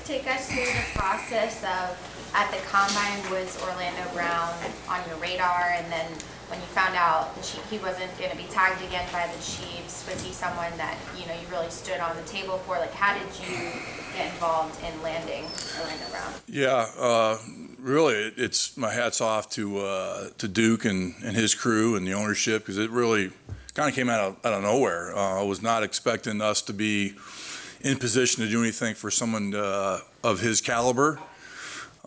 take us through the process of, at the Combine, was Orlando Brown on your radar? And then when you found out that he wasn't going to be tagged again by the Chiefs, was he someone that, you really stood on the table for? Like, how did you get involved in landing Orlando Brown? Yeah, really, it's my hat's off to Duke and his crew and the ownership, because it really kind of came out of nowhere. I was not expecting us to be in position to do anything for someone of his caliber.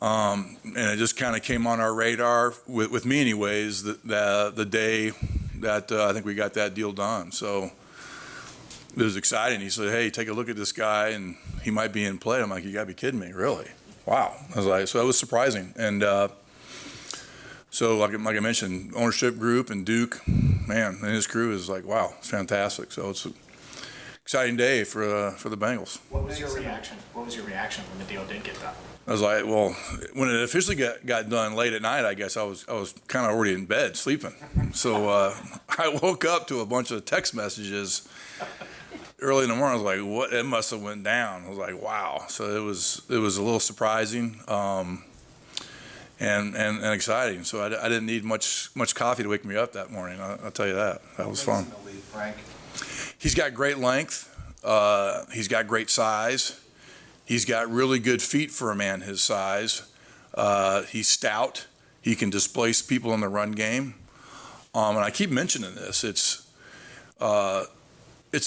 And it just kind of came on our radar, with me anyways, the day that I think we got that deal done. So it was exciting. He said, hey, take a look at this guy, and he might be in play. I'm like, you got to be kidding me, really? Wow. I was like, so that was surprising. And so like I mentioned, ownership group and Duke, man, and his crew is like, wow, it's fantastic. So it's an exciting day for the Bengals. What was your reaction? What was your reaction when the deal did get done? I was like, well, when it officially got done late at night, I guess I was kind of already in bed sleeping. So I woke up to a bunch of text messages early in the morning. I was like, what? It must have went down. I was like, wow. So it was a little surprising and exciting. So I didn't need much coffee to wake me up that morning. I'll tell you that. That was fun. Frank? He's got great length. He's got great size. He's got really good feet for a man his size. He's stout. He can displace people in the run game. And I keep mentioning this. It's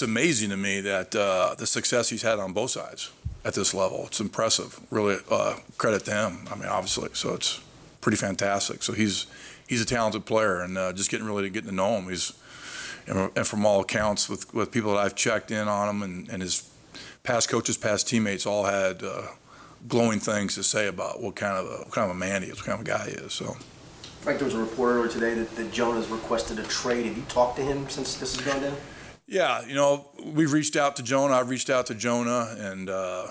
amazing to me that the success he's had on both sides at this level. It's impressive. Really, credit to him. I mean, obviously. So it's pretty fantastic. So he's a talented player, and just getting to know him. And from all accounts, with people that I've checked in on him, and his past coaches, past teammates, all had glowing things to say about what kind of a man he is, what kind of a guy he is. So, Frank, there was a report earlier today that Jonah's requested a trade. Have you talked to him since this has gone down? Yeah, we've reached out to Jonah. I've reached out to Jonah, and I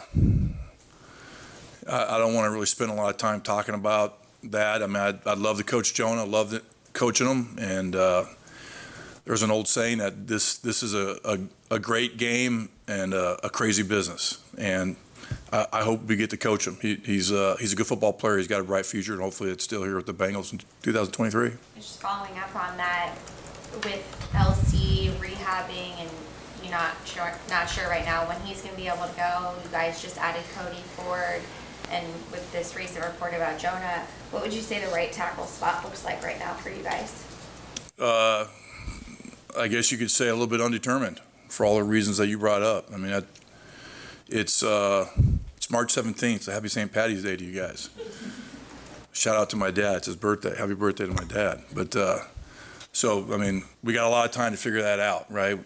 don't want to really spend a lot of time talking about that. I mean, I'd love to coach Jonah. I love coaching him, and there's an old saying that this is a great game and a crazy business, and I hope we get to coach him. He's a good football player. He's got a bright future, and hopefully it's still here with the Bengals in 2023. Just following up on that, with LC rehabbing and you're not sure right now when he's going to be able to go. You guys just added Cody Ford, and with this recent report about Jonah, what would you say the right tackle spot looks like right now for you guys? I guess you could say a little bit undetermined for all the reasons that you brought up. I mean, it's March 17th, so happy St. Patty's Day to you guys. Shout out to my dad. It's his birthday. Happy birthday to my dad. But so, I mean, we got a lot of time to figure that out, right?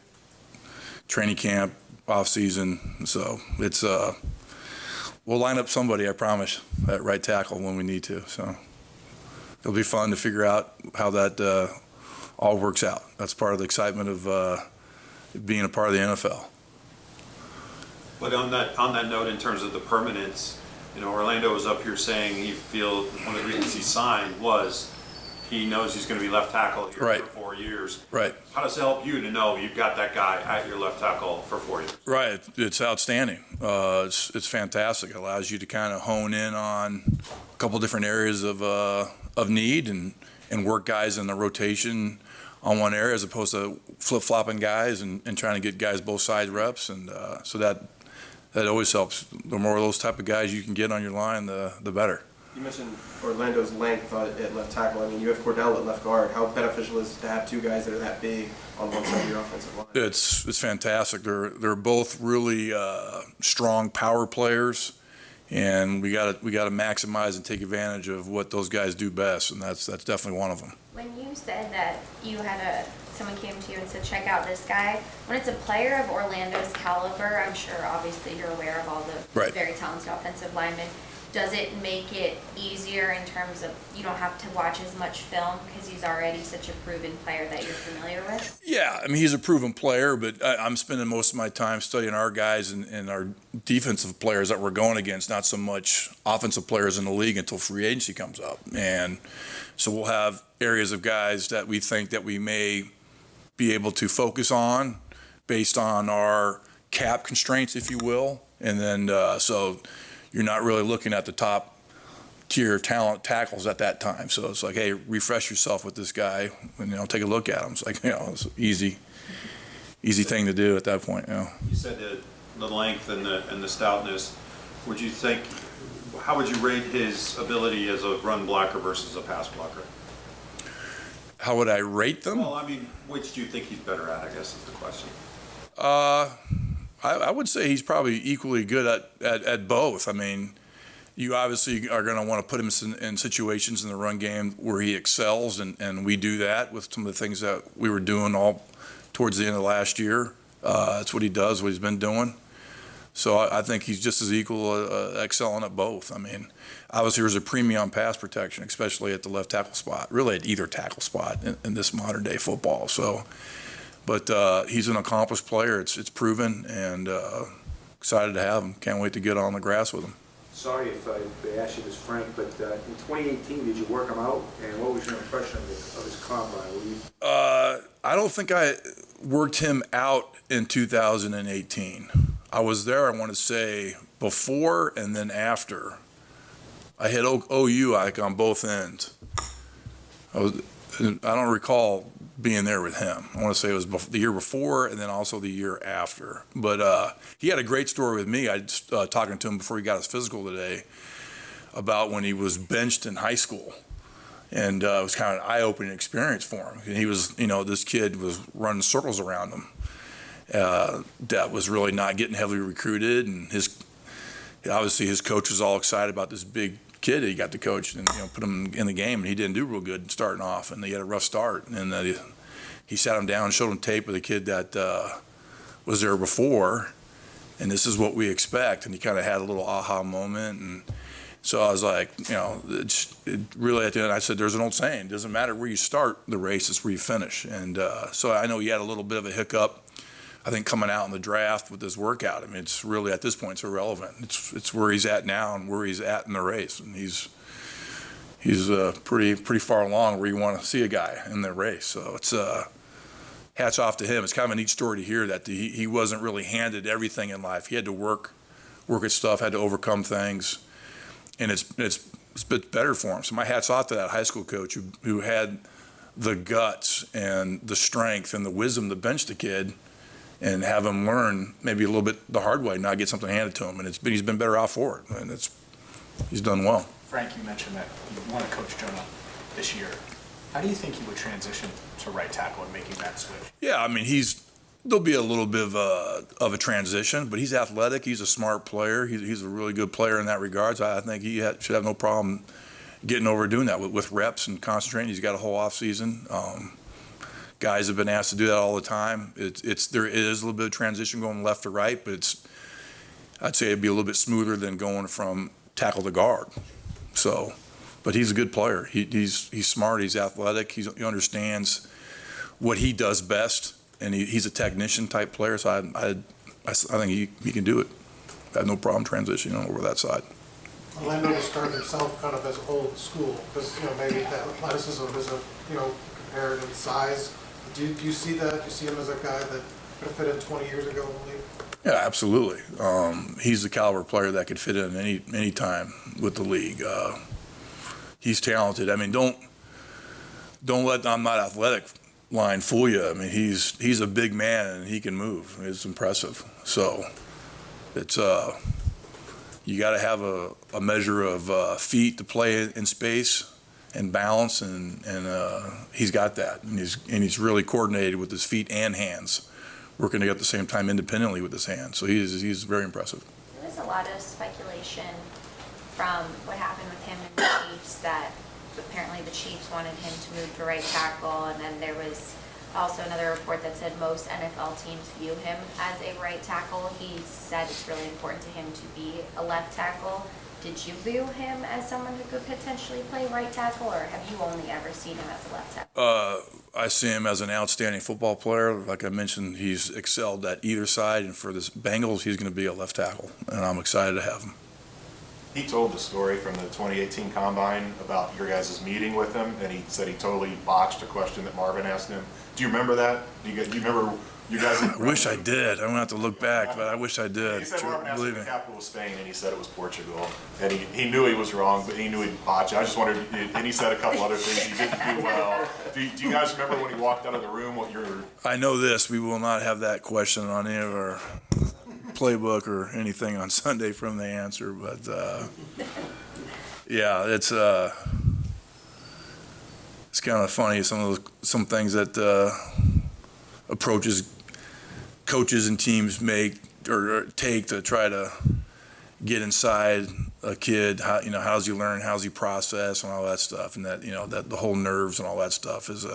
Training camp, off season. So it's we'll line up somebody, I promise, at right tackle when we need to. So it'll be fun to figure out how that all works out. That's part of the excitement of being a part of the NFL. But on that note, in terms of the permanence, Orlando was up here saying he feels one of the reasons he signed was he knows he's going to be left tackle here Right. for 4 years. Right. How does it help you to know you've got that guy at your left tackle for 4 years? Right. It's outstanding. It's fantastic. It allows you to kind of hone in on a couple different areas of need and work guys in the rotation on one area as opposed to flip-flopping guys and trying to get guys both side reps. And so that always helps. The more of those type of guys you can get on your line, the better. You mentioned Orlando's length at left tackle. I mean, you have Cordell at left guard. How beneficial is it to have two guys that are that big on one side of your offensive line? It's fantastic. They're both really strong power players, and we got to maximize and take advantage of what those guys do best, and that's definitely one of them. When you said that you had someone came to you and said, check out this guy, when it's a player of Orlando's caliber, I'm sure obviously you're aware of all the Right. very talented offensive linemen. Does it make it easier in terms of you don't have to watch as much film because he's already such a proven player that you're familiar with? Yeah, I mean, he's a proven player, but I'm spending most of my time studying our guys and our defensive players that we're going against, not so much offensive players in the league until free agency comes up. And so we'll have areas of guys that we think that we may be able to focus on based on our cap constraints, if you will. And then so you're not really looking at the top tier talent tackles at that time. So it's like, hey, refresh yourself with this guy and, take a look at him. It's like, it's an easy thing to do at that point, You said the length and the stoutness. How would you rate his ability as a run blocker versus a pass blocker? How would I rate them? Well, I mean, which do you think he's better at, I guess is the question. I would say he's probably equally good at both. I mean, you obviously are going to want to put him in situations in the run game where he excels, and we do that with some of the things that we were doing all towards the end of last year. That's what he does, what he's been doing. So I think he's just as equal excelling at both. I mean, obviously there's a premium on pass protection, especially at the left tackle spot, really at either tackle spot in this modern day football. So, but he's an accomplished player. It's proven, and excited to have him. Can't wait to get on the grass with him. Sorry if I asked you this, Frank, but in 2018, did you work him out? And what was your impression of his combine? I don't think I worked him out in 2018. I was there, I want to say, before and then after. I had OU on both ends. I don't recall being there with him. I want to say it was the year before and then also the year after. But he had a great story with me. I was talking to him before he got his physical today about when he was benched in high school. And it was kind of an eye-opening experience for him. And he was, this kid was running circles around him. That was really not getting heavily recruited, and obviously his coach was all excited about this big kid he got to coach and put him in the game, and he didn't do real good starting off, and he had a rough start. And he sat him down and showed him tape with a kid that was there before, and this is what we expect. And he kind of had a little aha moment, and so I was like, it really at the end I said, there's an old saying, it doesn't matter where you start the race, it's where you finish. And so I know he had a little bit of a hiccup, I think, coming out in the draft with his workout. I mean, it's really at this point it's irrelevant. It's where he's at now and where he's at in the race, and he's pretty far along where you want to see a guy in the race. So it's hats off to him. It's kind of a neat story to hear that he wasn't really handed everything in life. He had to work at stuff, had to overcome things, and it's been better for him. So my hat's off to that high school coach who had the guts and the strength and the wisdom to bench the kid and have him learn maybe a little bit the hard way, not get something handed to him. And he's been better off for it, and he's done well. Frank, you mentioned that you want to coach Jonah this year. How do you think he would transition to right tackle and making that switch? Yeah, I mean, there'll be a little bit of a transition, but he's athletic. He's a smart player. He's a really good player in that regard. So I think he should have no problem getting over doing that with reps and concentrating. He's got a whole off season. Guys have been asked to do that all the time. There is a little bit of transition going left to right, but I'd say it'd be a little bit smoother than going from tackle to guard. So, but he's a good player. He's smart. He's athletic. He understands what he does best, and he's a technician type player. So I think he can do it. I have no problem transitioning over that side. Orlando described himself kind of as old school because maybe that athleticism isn't compared in size. Do you see that? Do you see him as a guy that could fit in 20 years ago in the league? Yeah, absolutely. He's the caliber player that could fit in any time with the league. He's talented. I mean, don't let I'm not athletic line fool you. I mean, he's a big man and he can move. It's impressive. So it's you got to have a measure of feet to play in space and balance, and he's got that, and he's really coordinated with his feet and hands, working together at the same time independently with his hands. So he's very impressive. There was a lot of speculation from what happened with him and the Chiefs that apparently the Chiefs wanted him to move to right tackle, and then there was also another report that said most NFL teams view him as a right tackle. He said it's really important to him to be a left tackle. Did you view him as someone who could potentially play right tackle, or have you only ever seen him as a left tackle? I see him as an outstanding football player. Like I mentioned, he's excelled at either side, and for the Bengals, he's going to be a left tackle, and I'm excited to have him. He told the story from the 2018 Combine about your guys' meeting with him, and he said he totally botched a question that Marvin asked him. Do you remember that? Do you remember You guys. I wish I did. I'm gonna have to look back, but I wish I did. He said Marvin asked Believe him me. the capital of Spain, and he said it was Portugal. And he knew he was wrong, but he knew he'd botch it. I just wondered, and he said a couple other things he didn't do well. Do you guys remember when he walked out of the room what your... I know this. We will not have that question on any of our playbook or anything on Sunday from the answer, but yeah, it's kind of funny. Some things that approaches coaches and teams make or take to try to get inside a kid. How's he learn? How's he process and all that stuff, and that that the whole nerves and all that stuff is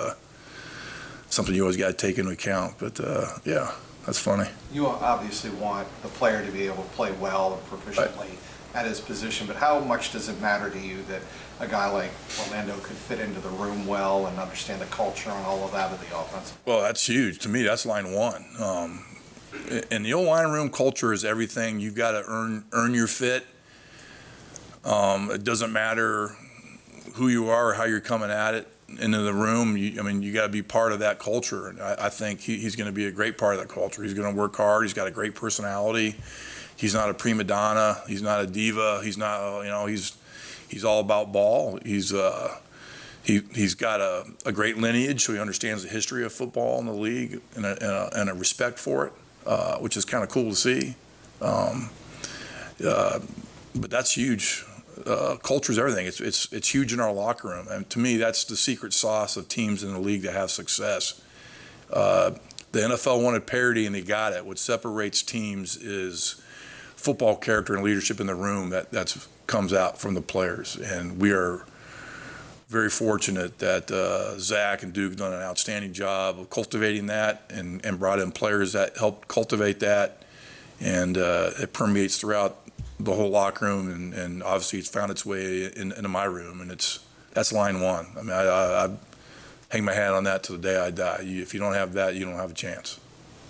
something you always got to take into account. But yeah, that's funny. You obviously want the player to be able to play well and proficiently at his position, but how much does it matter to you that a guy like Orlando could fit into the room well and understand the culture and all of that of the offense? Well, that's huge. To me, that's line one. In the O-line room, culture is everything. You've got to earn your fit. It doesn't matter who you are or how you're coming at it into the room. You got to be part of that culture. And I think he's going to be a great part of that culture. He's going to work hard. He's got a great personality. He's not a prima donna. He's not a diva. He's not, he's all about ball. He's got a great lineage, so he understands the history of football in the league and a respect for it, which is kind of cool to see. But that's huge. Culture is everything. It's huge in our locker room, and to me, that's the secret sauce of teams in the league that have success. The NFL wanted parity, and they got it. What separates teams is football character and leadership in the room that comes out from the players, and we are very fortunate that Zach and Duke have done an outstanding job of cultivating that and brought in players that help cultivate that, and it permeates throughout the whole locker room, and obviously it's found its way into my room, and that's line one. I hang my hat on that till the day I die. If you don't have that, you don't have a chance.